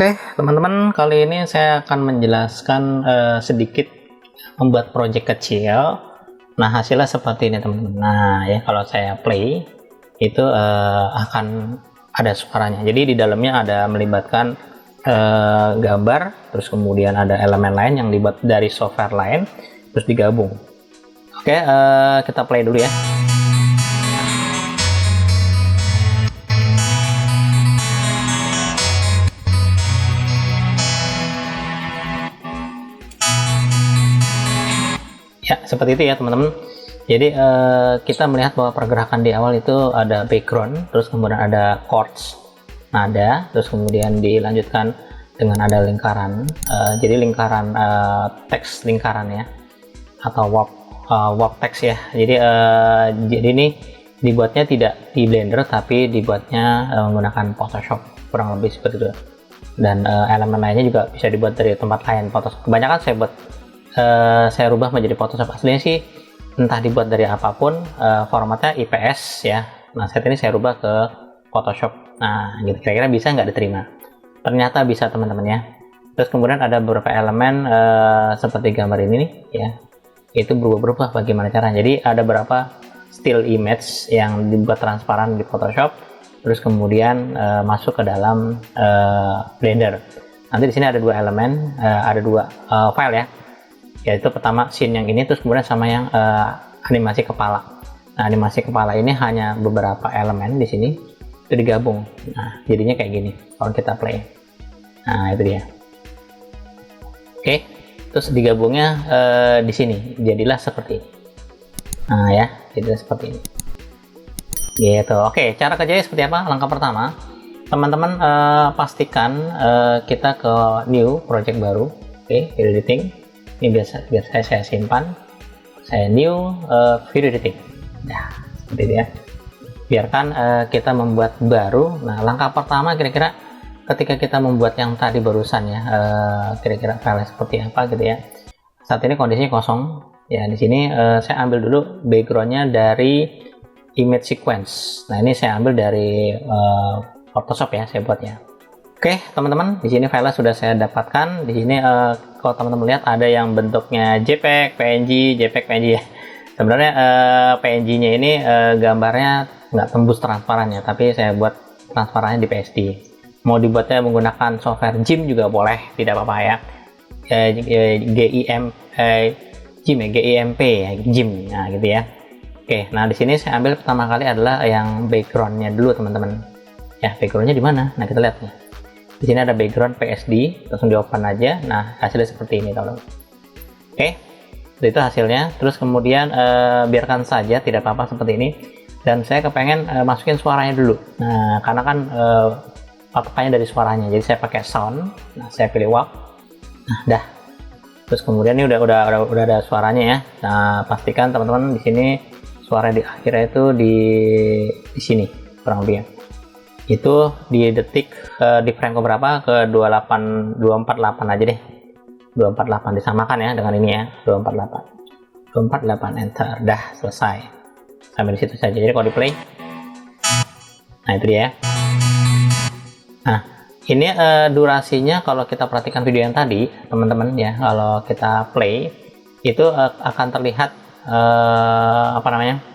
Oke, teman-teman, kali ini saya akan menjelaskan sedikit membuat project kecil. Nah, hasilnya seperti ini, teman-teman. Nah, ya kalau saya play itu akan ada suaranya. Jadi di dalamnya ada melibatkan gambar, terus kemudian ada elemen lain yang dibuat dari software lain, terus digabung. Oke, kita play dulu ya. Ya, seperti itu ya teman-teman. Jadi kita melihat bahwa pergerakan di awal itu ada background, terus kemudian ada chords, nada, terus kemudian dilanjutkan dengan ada lingkaran. Jadi lingkaran teks lingkaran ya, atau warp text ya. Jadi ini dibuatnya tidak di Blender tapi dibuatnya menggunakan Photoshop, kurang lebih seperti itu. Dan elemen lainnya juga bisa dibuat dari tempat lain. Photoshop kebanyakan saya rubah menjadi Photoshop. Aslinya sih entah dibuat dari apapun, formatnya IPS ya. Nah, saat ini saya rubah ke Photoshop. Nah, gitu kira-kira bisa nggak diterima? Ternyata bisa, teman-teman ya. Terus kemudian ada beberapa elemen seperti gambar ini nih ya, itu berubah-berubah bagaimana caranya. Jadi ada beberapa still image yang dibuat transparan di Photoshop, terus kemudian masuk ke dalam Blender. Nanti di sini ada dua elemen, ada dua file ya, yaitu pertama scene yang ini, terus kemudian sama yang animasi kepala. Nah, animasi kepala ini hanya beberapa elemen di sini itu digabung. Nah, jadinya kayak gini kalau kita play. Nah, itu dia. Oke, terus digabungnya di sini jadilah seperti ini. Nah ya, jadilah seperti ini. Gitu. Oke, cara kerjanya seperti apa? Langkah pertama, teman-teman pastikan kita ke new project baru. Oke, editing. Ini biar saya simpan, saya new video editing. Nah, seperti itu ya. Biarkan kita membuat baru. Nah, langkah pertama kira-kira ketika kita membuat yang tadi barusan ya, kira-kira file seperti apa gitu ya. Saat ini kondisinya kosong ya. Di sini saya ambil dulu backgroundnya dari image sequence. Nah, ini saya ambil dari Photoshop ya, saya buatnya. Oke, teman-teman, di sini filenya sudah saya dapatkan. Di sini kalau teman-teman lihat ada yang bentuknya JPEG, PNG, JPEG, PNG ya. Sebenarnya PNG-nya ini gambarnya nggak tembus transparannya, tapi saya buat transparannya di PSD. Mau dibuatnya menggunakan software GIMP juga boleh, tidak apa-apa ya. GIMP ya, GIMP. Nah, gitu ya. Oke, nah di sini saya ambil pertama kali adalah yang background-nya dulu, teman-teman. Ya, background-nya di mana? Nah, kita lihat nih. Di sini ada background PSD, langsung di open aja. Nah, hasilnya seperti ini, teman-teman. Oke, itu hasilnya. Terus kemudian biarkan saja, tidak apa-apa seperti ini. Dan saya kepengen masukin suaranya dulu. Nah, karena kan patokannya dari suaranya, jadi saya pakai sound. Nah, saya pilih WAV. Nah, dah. Terus kemudian ini udah ada suaranya ya. Nah, pastikan teman-teman di sini suara di akhirnya itu di sini kurang lebih ya. Itu di detik di frame ke berapa, ke 248 aja deh, 248 disamakan ya dengan ini ya, 248 enter, dah selesai sampai di situ saja. Jadi kalau di play, nah itu dia. Nah, ini durasinya kalau kita perhatikan video yang tadi teman-teman ya, kalau kita play itu akan terlihat apa namanya,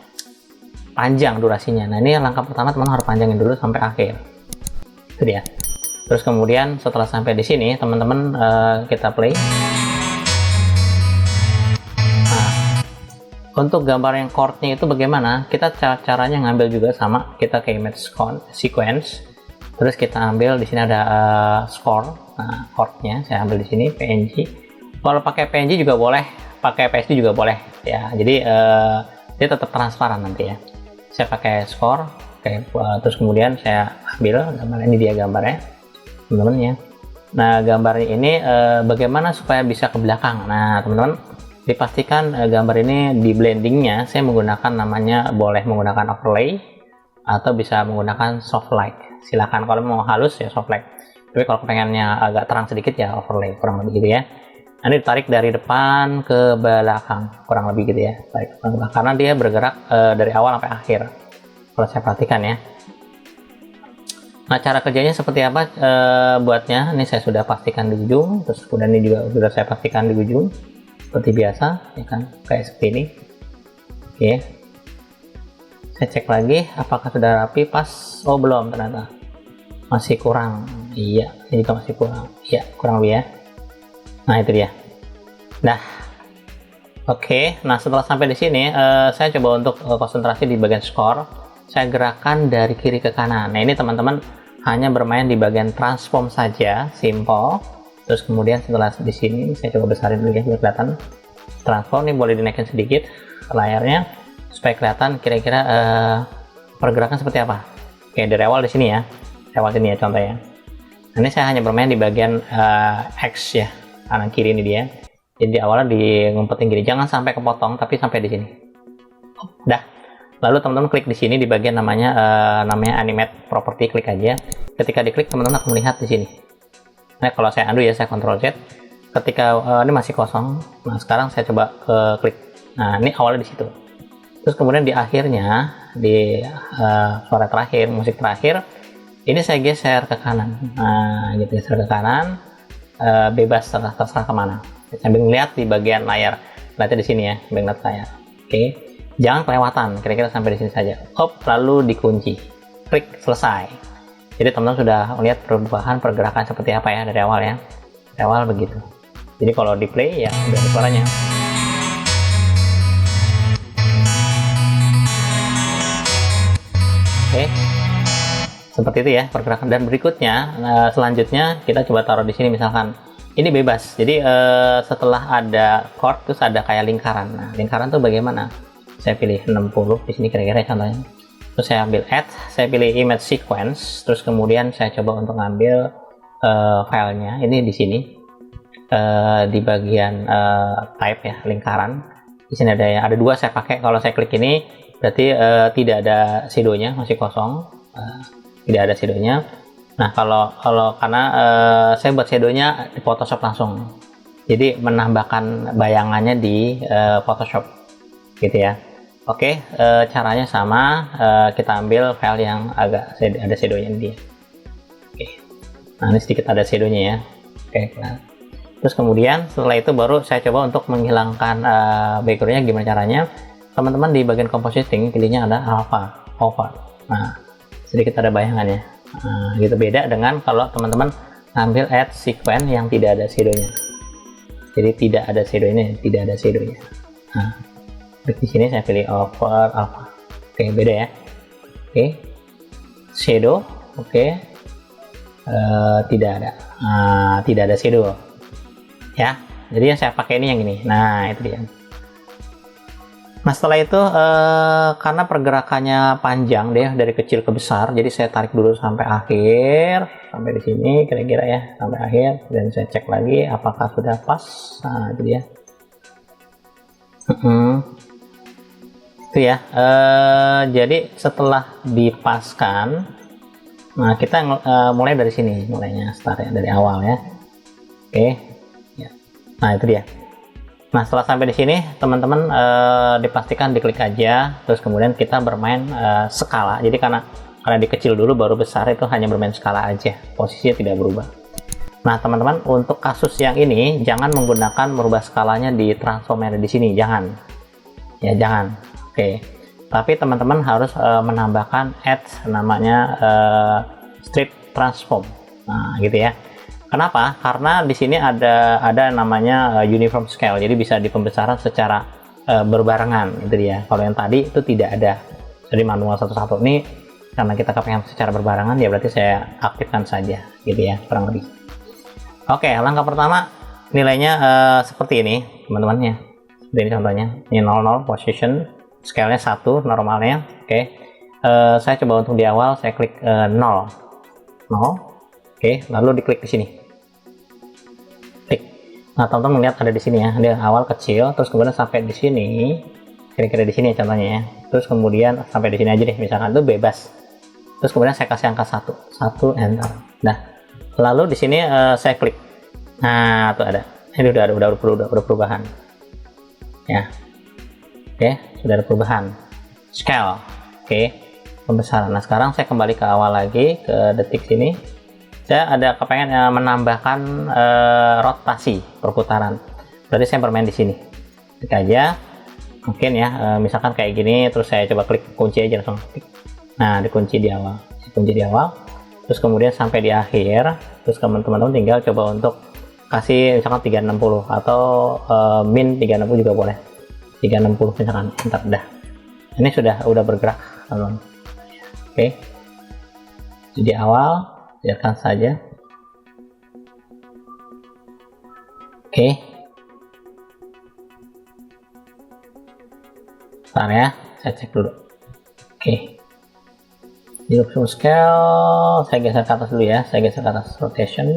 panjang durasinya. Nah, ini langkah pertama teman harus panjangin dulu sampai akhir. Itu dia. Terus kemudian setelah sampai di sini, teman-teman kita play. Nah, untuk gambar yang chordnya itu bagaimana? Kita caranya ngambil juga sama, kita ke image sequence. Terus kita ambil di sini ada score. Nah, chordnya saya ambil di sini PNG. Kalau pakai PNG juga boleh, pakai PSD juga boleh ya. Jadi dia tetap transparan nanti ya. Saya pakai score, terus kemudian saya ambil gambar ini, dia gambarnya teman-teman ya. Nah, gambarnya ini bagaimana supaya bisa ke belakang. Nah, teman-teman dipastikan gambar ini di blendingnya saya menggunakan namanya, boleh menggunakan overlay atau bisa menggunakan soft light. Silakan, kalau mau halus ya soft light, tapi kalau pengennya agak terang sedikit ya overlay, kurang lebih gitu ya. Ini ditarik dari depan ke belakang, kurang lebih gitu ya, tarik ke belakang, karena dia bergerak dari awal sampai akhir kalau saya perhatikan ya. Nah, cara kerjanya seperti apa buatnya? Ini saya sudah pastikan di ujung, terus kemudian ini juga sudah saya pastikan di ujung seperti biasa, ya kan, kayak seperti ini. Oke, saya cek lagi apakah sudah rapi. Pas. Oh, belum, ternyata masih kurang. Iya, ini juga masih kurang. Iya, kurang lebih ya. Nah, itu dia. Nah, oke. Nah, setelah sampai di sini, saya coba untuk konsentrasi di bagian skor. Saya gerakan dari kiri ke kanan. Nah, ini teman-teman hanya bermain di bagian transform saja, simple. Terus kemudian setelah di sini saya coba besarin dulu ya biar kelihatan. Transform ini boleh dinaikin sedikit layarnya supaya kelihatan kira-kira pergerakan seperti apa. Oke, dari awal di sini ya. Awal sini ya contohnya. Nah, ini saya hanya bermain di bagian X ya, kanan kiri ini dia. Jadi awalnya di ngumpetin gini, jangan sampai kepotong tapi sampai di sini. Dah. Lalu teman-teman klik di sini di bagian namanya animate property, klik aja. Ketika diklik teman-teman akan melihat di sini. Nah, kalau saya undo ya, saya Ctrl Z. Ketika ini masih kosong. Nah, sekarang saya coba klik. Nah, ini awalnya di situ. Terus kemudian di akhirnya di suara terakhir, musik terakhir, ini saya geser ke kanan. Nah, gitu, geser ke kanan, bebas terserah kemana. Sambil ngeliat di bagian layar. Lihatnya di sini ya, sambil ngeliat layar. Oke. Jangan kelewatan, kira-kira sampai di sini saja. Hop, lalu dikunci. Klik selesai. Jadi teman-teman sudah melihat perubahan pergerakan seperti apa ya dari awal ya. Dari awal begitu. Jadi kalau di play ya udah ada suaranya. Oke. Seperti itu ya pergerakan. Dan berikutnya, selanjutnya kita coba taruh di sini misalkan. Ini bebas. Jadi setelah ada chord terus ada kayak lingkaran. Nah, lingkaran tuh bagaimana? Saya pilih 60 di sini kira-kira contohnya. Terus saya ambil add, saya pilih image sequence, terus kemudian saya coba untuk ngambil filenya. Ini di sini di bagian type ya, lingkaran. Di sini ada dua saya pakai. Kalau saya klik ini berarti tidak ada shadownya, masih kosong, tidak ada shadownya. Nah, kalau karena saya buat shadownya di Photoshop langsung, jadi menambahkan bayangannya di Photoshop, gitu ya. Oke, caranya sama, kita ambil file yang agak ada shadownya dia. Oke, nah ini sedikit ada shadownya ya. Oke, nah. Terus kemudian setelah itu baru saya coba untuk menghilangkan backgroundnya. Gimana caranya? Teman-teman di bagian compositing pilihnya ada alpha, over. Nah, sedikit ada bayangannya. Nah, gitu, beda dengan kalau teman-teman ambil add sequence yang tidak ada shadownya. Jadi tidak ada shadownya, tidak ada shadownya. Nah, di sini saya pilih over alpha. Oke, beda ya. Oke, shadow. Oke, tidak ada. Tidak ada shadow. Ya, jadi yang saya pakai ini yang ini. Nah, itu dia. Nah, setelah itu karena pergerakannya panjang deh dari kecil ke besar, jadi saya tarik dulu sampai akhir, sampai di sini kira-kira ya, sampai akhir, dan saya cek lagi apakah sudah pas. Nah, itu dia. Itu ya. Jadi setelah dipaskan, nah kita mulai dari sini, mulainya start ya, dari awal ya. Oke. Ya. Nah, itu dia. Nah, setelah sampai di sini, teman-teman dipastikan diklik aja, terus kemudian kita bermain skala. Jadi karena dikecil dulu baru besar, itu hanya bermain skala aja, posisinya tidak berubah. Nah, teman-teman, untuk kasus yang ini jangan menggunakan merubah skalanya di transformer di sini, jangan. Ya, jangan. Oke. Tapi teman-teman harus menambahkan add namanya strip transform. Nah, gitu ya. Kenapa? Karena di sini ada namanya uniform scale, jadi bisa di pembesaran secara berbarengan, itu dia. Kalau yang tadi itu tidak ada, jadi manual satu-satu. Ini karena kita pengen secara berbarengan, ya berarti saya aktifkan saja, gitu ya, kurang lebih. Oke, langkah pertama nilainya seperti ini, teman-teman ya. Ini contohnya, ini 00 position, scale-nya 1 normalnya. Oke, saya coba untuk di awal saya klik 0. Oke, lalu diklik di sini. Klik. Nah, teman-teman melihat ada di sini ya, ada awal kecil, terus kemudian sampai di sini, kira-kira di sini ya contohnya ya. Terus kemudian sampai di sini aja deh, misalkan itu bebas. Terus kemudian saya kasih angka 1 enter. Nah, lalu di sini saya klik. Nah, tuh ada. Ini udah perubahan. Ya. Oke, sudah ada perubahan. Scale. Oke. pembesaran. Nah sekarang saya kembali ke awal lagi, ke detik sini. Saya ada kepengen menambahkan rotasi perputaran. Berarti saya bermain di sini. Klik aja, mungkin ya, misalkan kayak gini, terus saya coba klik kunci aja langsung. Nah dikunci di awal, terus kemudian sampai di akhir, terus teman-teman tinggal coba untuk kasih misalkan 360 atau min 360 juga boleh. 360 misalkan, entar dah. Ini udah bergerak, teman-teman. Oke. Jadi awal, biarkan saja. Oke. Bentar ya, saya cek dulu. Oke. Di option scale, saya geser ke atas dulu ya. Saya geser ke atas rotation.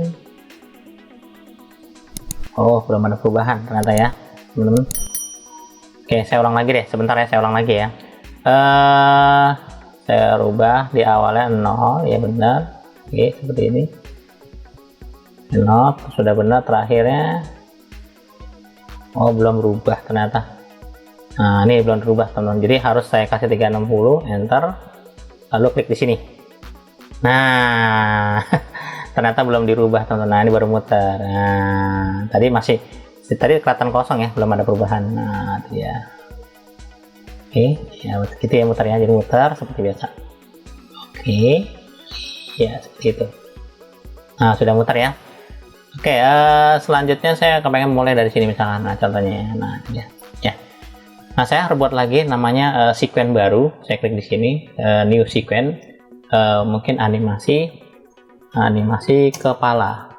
Oh, belum ada perubahan ternyata ya, teman-teman. Oke, saya ulang lagi deh. Sebentar ya, saya ulang lagi ya. Saya rubah di awalnya 0, ya benar. Oke, seperti ini. 0, sudah benar. Terakhirnya, oh belum berubah ternyata. Nah, ini belum berubah teman-teman. Jadi harus saya kasih 360, enter, lalu klik di sini. Nah, ternyata belum dirubah teman-teman. Nah, ini baru muter. Nah, tadi kelihatan kosong ya, belum ada perubahan. Nah, dia. Oke, ya gitu ya muternya, jadi muter seperti biasa. Oke, ya seperti itu. Nah, sudah muter ya. Oke, selanjutnya saya kepengen mulai dari sini misalkan. Nah, contohnya. Nah, ya. Nah, saya harus buat lagi namanya sequence baru. Saya klik di sini, new sequence. Mungkin animasi kepala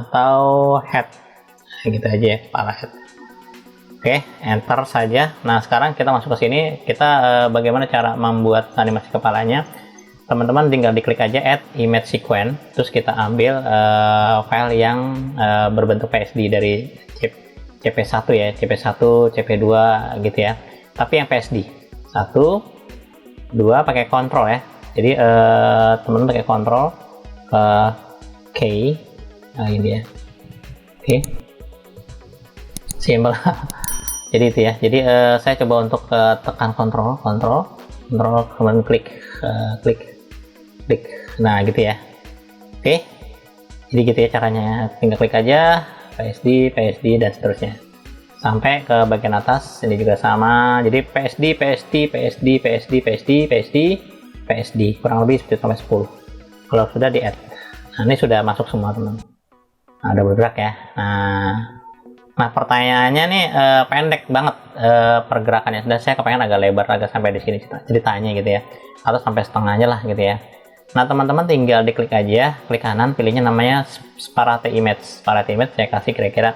atau head. Nah, gitu aja ya, kepala head. Oke, enter saja. Nah, sekarang kita masuk ke sini. Kita bagaimana cara membuat animasi kepalanya? Teman-teman tinggal diklik aja add image sequence, terus kita ambil file yang berbentuk PSD dari CP1 ya, CP1, CP2 gitu ya. Tapi yang PSD 1, 2 pakai kontrol ya. Jadi teman-teman pakai kontrol K. Nah, ini ya. Oke. Simbol. Jadi itu ya. Jadi saya coba untuk tekan kontrol, kemudian klik. Nah, gitu ya. Oke. Jadi gitu ya caranya. Tinggal klik aja PSD dan seterusnya. Sampai ke bagian atas ini juga sama. Jadi PSD, kurang lebih sampai 10. Kalau sudah di add. Nah, ini sudah masuk semua, teman. Nah, udah bergerak ya. Nah, pertanyaannya nih pendek banget pergerakannya. Sudah, saya kepengen agak lebar, agak sampai di sini ceritanya gitu ya, atau sampai setengahnya lah gitu ya. Nah, teman-teman tinggal diklik aja, klik kanan, pilihnya namanya separate image. Saya kasih kira-kira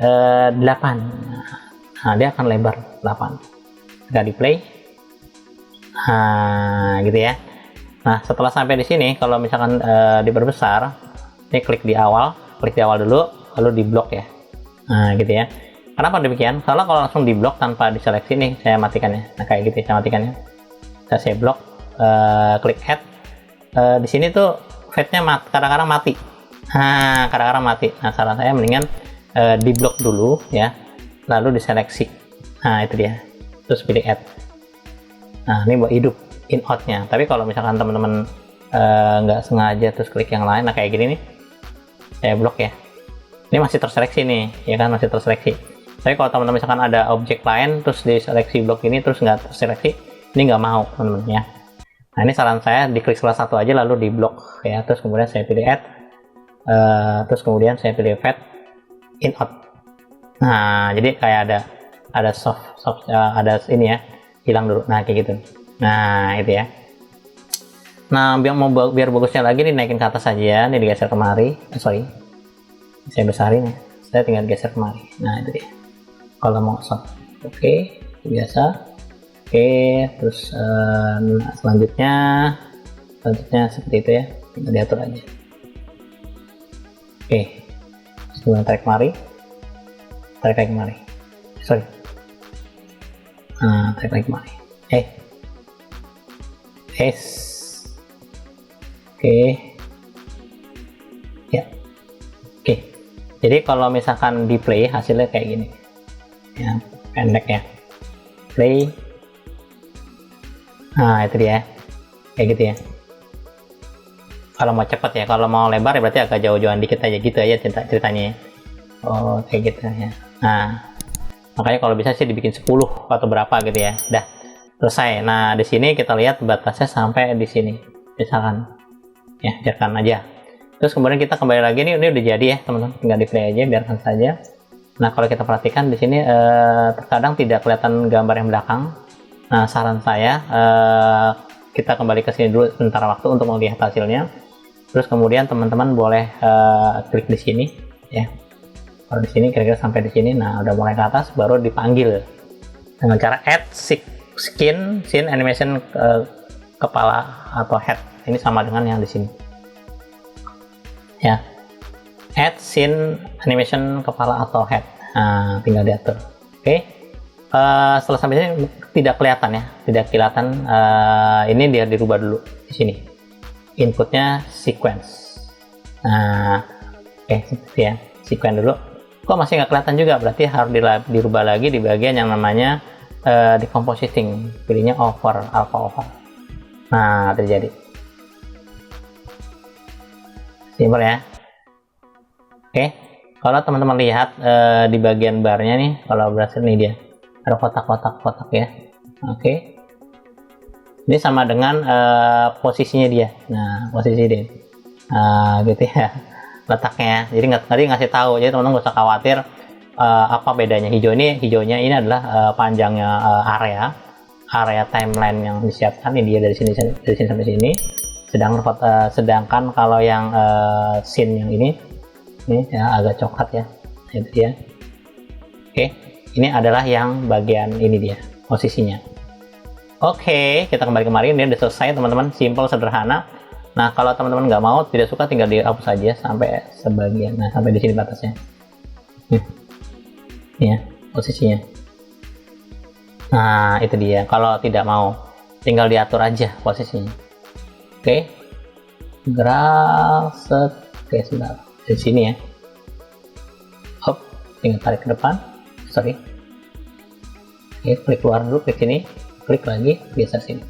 8. Nah, dia akan lebar 8. Nggak di play. Nah, gitu ya. Nah, setelah sampai di sini, kalau misalkan diperbesar, ini klik di awal dulu, lalu di blok ya. Nah, gitu ya. Kenapa demikian? Kalau langsung di blok tanpa diseleksi nih, saya matikan ya. Nah, kayak gitu saya matikan ya. Saya blok, klik add. Di sini tuh fade-nya kadang-kadang mati. Nah, kadang-kadang mati. Nah, saran saya mendingan di blok dulu ya, lalu diseleksi. Nah, itu dia. Terus pilih add. Nah, ini buat hidup in out-nya. Tapi kalau misalkan teman-teman nggak sengaja terus klik yang lain, nah kayak gini nih, saya blok ya. Ini masih terseleksi nih, ya kan, masih terseleksi. Tapi kalau teman-teman misalkan ada objek lain terus diseleksi blok ini terus nggak terseleksi, ini nggak mau teman-teman ya. Nah, ini saran saya diklik salah satu aja lalu di blok ya, terus kemudian saya pilih add, terus kemudian saya pilih fade in out. Nah, jadi kayak ada soft ada ini ya, hilang dulu. Nah, kayak gitu. Nah, itu ya. Nah, biar bagusnya lagi nih, naikin ke atas saja, ini digeser kemari. Saya besarin ya, saya tinggal geser kemari. Nah, itu dia. Kalau mau soft, oke, biasa. Oke, terus selanjutnya seperti itu ya, tinggal diatur aja. Oke, sebelum tarik kemari, tarik lagi kemari. Nah, tarik lagi kemari. Oke, ya. Oke, jadi kalau misalkan di play hasilnya kayak gini ya, pendek ya. Play Nah itu dia, kayak gitu ya. Kalau mau cepet ya, kalau mau lebar ya berarti agak jauh-jauhan dikit aja gitu aja ceritanya ya. Oh kayak gitu ya. Nah makanya kalau bisa sih dibikin 10 atau berapa gitu ya. Udah selesai. Nah di sini kita lihat batasnya sampai di sini misalkan ya, biarkan aja. Terus kemudian kita kembali lagi nih, ini udah jadi ya teman-teman, tinggal di play aja, biarkan saja. Nah kalau kita perhatikan di sini terkadang tidak kelihatan gambar yang belakang. Nah saran saya kita kembali ke sini dulu sebentar waktu untuk melihat hasilnya. Terus kemudian teman-teman boleh klik di sini ya. Kalau di sini kira-kira sampai di sini, nah udah mulai ke atas, baru dipanggil dengan cara add scene animation kepala atau head. Ini sama dengan yang di sini. Ya, add scene animation kepala atau head. Nah, tinggal diatur. Oke. Setelah sampai sini tidak kelihatan ya, tidak kelihatan. Ini dia dirubah dulu di sini. Inputnya sequence. Nah, oke, seperti ya, sequence dulu. Kok masih nggak kelihatan juga? Berarti harus dirubah lagi di bagian yang namanya decompositing. Pilihnya over, alpha over. Nah, terjadi. Simpel ya. Oke, kalau teman-teman lihat di bagian barnya nih, kalau berhasil nih dia ada kotak-kotak ya. Oke, ini sama dengan posisinya dia. Nah, posisi dia, gitu ya letaknya. Jadi tadi ngasih tahu, jadi teman-teman nggak usah khawatir apa bedanya. Hijaunya ini adalah panjangnya area timeline yang disiapkan. Ini dia dari sini sampai sini. Sedangkan kalau yang scene yang ini ya agak coklat ya, itu dia. Oke, ini adalah yang bagian ini dia posisinya. Oke, kita kembali kemarin, ini udah selesai teman-teman, simple, sederhana. Nah kalau teman-teman nggak mau, tidak suka, tinggal dihapus saja sampai sebagian. Nah sampai di sini batasnya. Ya posisinya. Nah itu dia. Kalau tidak mau, tinggal diatur aja posisinya. Oke, gerak set. Oke, sebentar dari sini ya. Hop, tinggal tarik ke depan. Sorry. Oke, klik keluar dulu, klik sini, klik lagi, geser sini.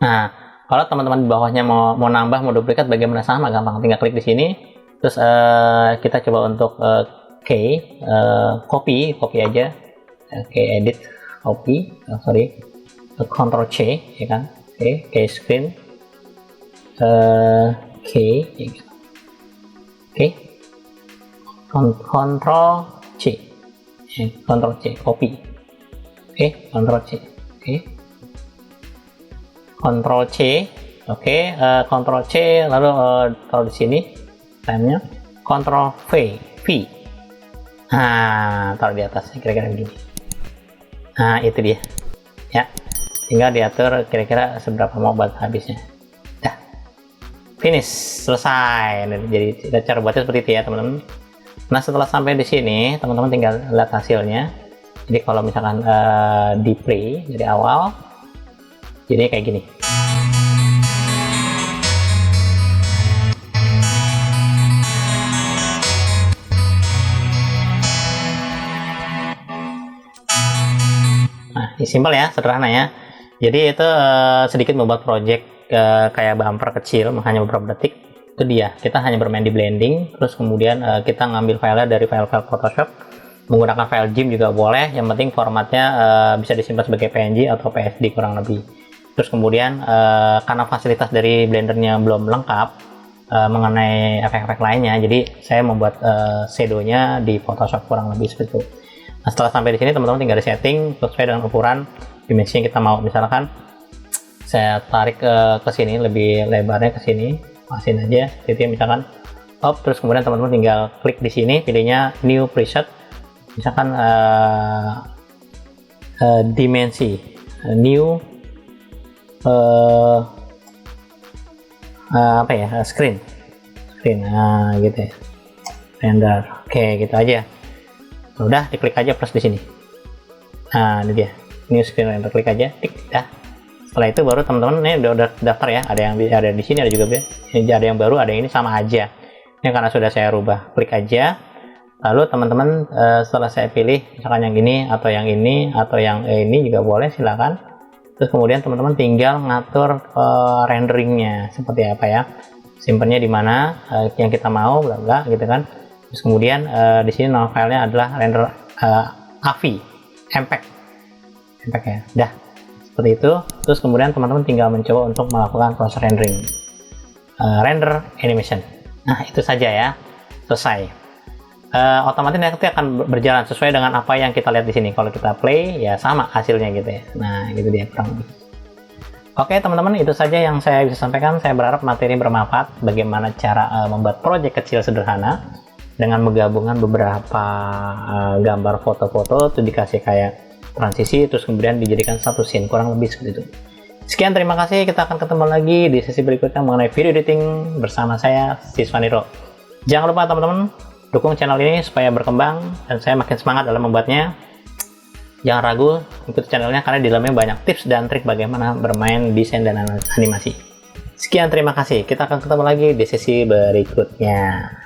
Nah, kalau teman-teman di bawahnya mau nambah, mau duplikat, bagaimana? Sama gampang, tinggal klik di sini. Terus kita coba untuk copy aja. Oke, edit, copy. Ctrl C, ya kan? Oke, screen. Ctrl C, copy. Ctrl C, Ctrl C, Ctrl C, lalu taruh di sini, time-nya, Ctrl V, nah taruh di atasnya kira-kira begini. Nah itu dia, ya, tinggal diatur kira-kira seberapa mau buat habisnya. Finish, selesai. Jadi cara buatnya seperti itu ya teman-teman. Nah setelah sampai di sini teman-teman tinggal lihat hasilnya. Jadi kalau misalkan di play dari awal, jadi kayak gini. Nah ini simpel ya, sederhana ya. Jadi itu sedikit membuat project kayak bumper kecil, hanya beberapa detik. Itu dia, kita hanya bermain di blending, terus kemudian kita ngambil filenya dari file Photoshop, menggunakan file GIMP juga boleh, yang penting formatnya bisa disimpan sebagai PNG atau PSD kurang lebih. Terus kemudian karena fasilitas dari blendernya belum lengkap mengenai efek-efek lainnya, jadi saya membuat shadownya di Photoshop kurang lebih seperti itu. Nah setelah sampai di sini teman-teman tinggal di setting sesuai dengan ukuran dimensi yang kita mau. Misalkan saya tarik ke sini, lebih lebarnya ke sini, pasin aja gitu ya, misalkan terus kemudian teman-teman tinggal klik di sini, pilihnya new preset, misalkan dimensi, new screen, gitu ya, render. Oke, gitu aja. Udah, diklik aja plus di sini. Nah ini dia, new screen render, klik aja, tik, dah. Setelah itu baru teman-teman ini udah daftar ya, ada yang ada di sini, ada juga ada yang baru, ada yang ini sama aja. Ini karena sudah saya rubah, klik aja. Lalu teman-teman setelah saya pilih misalkan yang ini atau yang ini atau yang ini juga boleh, silakan. Terus kemudian teman-teman tinggal ngatur renderingnya seperti apa ya, simpennya di mana yang kita mau, bla bla gitu kan. Terus kemudian di sini nama filenya adalah render AVI, MPEG ya. Dah seperti itu. Terus kemudian teman-teman tinggal mencoba untuk melakukan proses rendering, render animation. Nah itu saja ya, selesai. Otomatis nanti akan berjalan sesuai dengan apa yang kita lihat di sini. Kalau kita play ya sama hasilnya gitu ya. Nah gitu dia kurang lebih. Oke teman-teman, itu saja yang saya bisa sampaikan. Saya berharap materi bermanfaat bagaimana cara membuat project kecil sederhana dengan menggabungkan beberapa gambar foto-foto itu dikasih kayak transisi, terus kemudian dijadikan satu scene, kurang lebih seperti itu. Sekian, terima kasih. Kita akan ketemu lagi di sesi berikutnya mengenai video editing bersama saya, Siswaniro. Jangan lupa teman-teman dukung channel ini supaya berkembang dan saya makin semangat dalam membuatnya. Jangan ragu ikuti channelnya karena di dalamnya banyak tips dan trik bagaimana bermain desain dan animasi. Sekian, terima kasih. Kita akan ketemu lagi di sesi berikutnya.